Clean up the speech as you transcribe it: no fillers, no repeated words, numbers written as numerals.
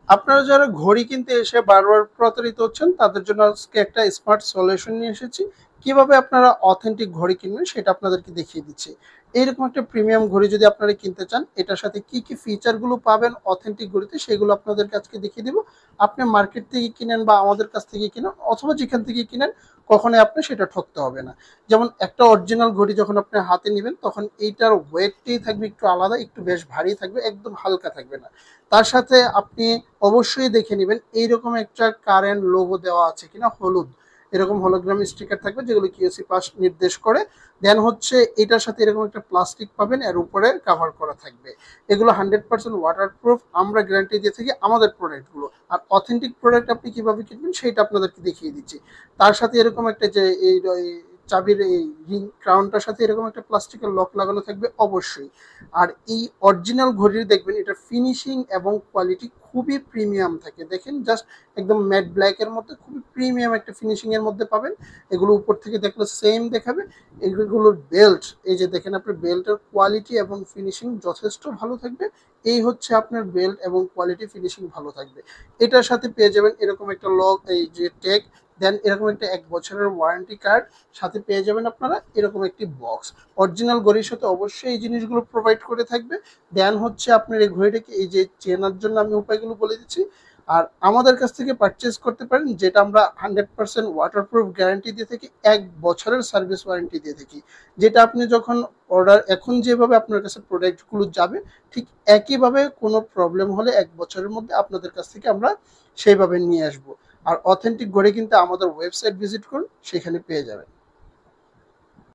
আপনারা যারা ঘড়ি কিনতে এসে বারবার প্রতারিত হচ্ছেন তাদের জন্য আজকে একটা স্মার্ট সলিউশন নিয়ে এসেছি। কিভাবে আপনারা অথেন্টিক ঘড়ি কিনবেন সেটা আপনাদেরকে দেখিয়ে দিচ্ছি। এইরকম একটা প্রিমিয়াম ঘড়ি যদি আপনারা কিনতে চান, এটার সাথে কি কি ফিচারগুলো পাবেন অথেন্টিক ঘড়িতে সেগুলো আপনাদেরকে আজকে দেখিয়ে দিব। আপনি মার্কেট থেকে কিনেন বা আমাদের কাছ থেকে কিনেন অথবা যেখান থেকে কিনেন, কখনোই আপনি সেটা ঠকতে হবে না। যেমন একটা অরিজিনাল ঘড়ি যখন আপনি হাতে নেবেন তখন এইটার ওয়েটটাই থাকবে একটু আলাদা, একটু বেশ ভারী থাকবে, একদম হালকা থাকবে না। তার সাথে আপনি অবশ্যই দেখে নেবেন এইরকম একটা কারেন্ট লোগো দেওয়া আছে কিনা, হলুদ এরকম হলোগ্রাম স্টিকার থাকবে যেগুলো কিউসি পাস নির্দেশ করে। দেন হচ্ছে এটার সাথে এরকম একটা প্লাস্টিক পাবেন, এর উপরে কাভার করা থাকবে। এগুলো 100% ওয়াটারপ্রুফ, আমরা গ্যারান্টি দিয়ে থাকি আমাদের প্রোডাক্টগুলো। আর অথেন্টিক প্রোডাক্ট আপনি কিভাবে কিনবেন সেটা আপনাদেরকে দেখিয়ে দিচ্ছি। তার সাথে এরকম একটা যে এই চাবির এই রিং ক্রাউনটার সাথে এরকম একটা প্লাস্টিকের লক লাগানো থাকবে অবশ্যই। আর এই অরিজিনাল ঘড়ির দেখবেন এটা ফিনিশিং এবং কোয়ালিটি খুবই প্রিমিয়াম থাকে। দেখেন জাস্ট একদম ম্যাট ব্ল্যাকের মধ্যে খুবই প্রিমিয়াম একটা ফিনিশিং এর মধ্যে পাবেন। এগুলো উপর থেকে দেখলে সেম দেখাবে। এগুলোর বেল্ট, এই যে দেখেন আপনার বেল্টের কোয়ালিটি এবং ফিনিশিং যথেষ্ট ভালো থাকবে। এই হচ্ছে আপনার বেল্ট এবং কোয়ালিটি ফিনিশিং ভালো থাকবে। এটার সাথে পেয়ে যাবেন এরকম একটা লক, এই যে ট্যাগ, দেন এরকম একটা 1 বছরের ওয়ারেন্টি কার্ড, সাথে পেয়ে যাবেন আপনারা এরকম একটি বক্স। অরিজিনাল ঘড়ির সাথে অবশ্যই এই জিনিসগুলো প্রোভাইড করে থাকবে। দেন হচ্ছে আপনার এই ঘড়িটাকে এই যে চেনার জন্য আমি উপায়গুলো বলে দিচ্ছি। আর আমাদের কাছ থেকে পারচেস করতে পারেন, যেটা আমরা 100% ওয়াটারপ্রুফ গ্যারান্টি দিয়ে থাকি, 1 বছরের সার্ভিস ওয়ারেন্টি দিয়ে থাকি। যেটা আপনি যখন অর্ডার, এখন যেভাবে আপনার কাছে প্রোডাক্টগুলো যাবে ঠিক একইভাবে কোনো প্রবলেম হলে 1 বছরের মধ্যে আপনাদের কাছ থেকে আমরা সেইভাবে নিয়ে আসবো। আর অথেন্টিক ঘড়ি কিনতে আমাদের ওয়েবসাইট ভিজিট করুন, সেখানে পেয়ে যাবেন।